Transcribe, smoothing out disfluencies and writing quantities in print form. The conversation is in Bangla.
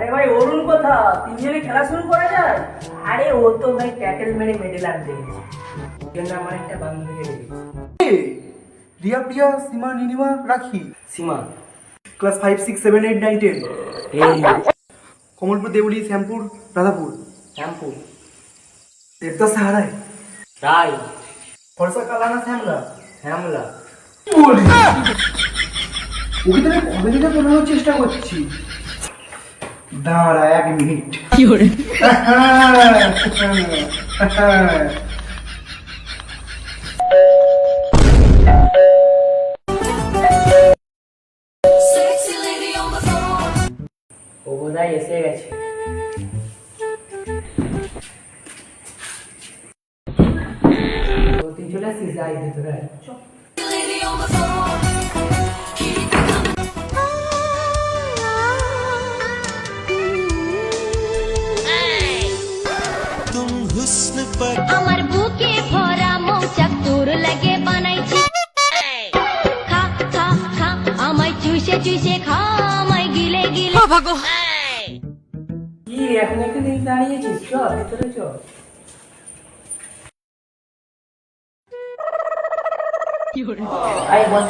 আরে ভাই অরুণ কোথা? তিনজনে খেলা শুরু করা যায়? আরে ও তো ভাই ট্যাকেল মেরে মেডেল আনতে গেছে, জন্য আমার একটা বান্ধবীকে ডেকেছি। রিয়া প্রিয়া সীমা নীলিমা রাখি সীমা। ক্লাস 5 6 7 8 9 10 এই কমলপুর দেউলি শ্যামপুর রাধাপুর শ্যাম্পু। দেবদাস সাহারায় রাই। ফরসা কালানা শ্যামলা শ্যামলা। বলি ওকে তো আমি কবে থেকে পড়ানোর চেষ্টা করছি। দাঁড়া 1 মিনিট কি করে? ও বোধহয় এসে গেছে। তুই চলে আসছিস, যাই ভিতরে আয়। চল। আমার বুকে ভরা মৌচাক তোর লাগে বানাইছি। খা খা খা আমায় চুষে চুষে খা, আমায় গিলে গিলে ভাগো। কি এখন একটু দিন দাঁড়িয়েছিস? চল ভিতরে চল। আয় বল।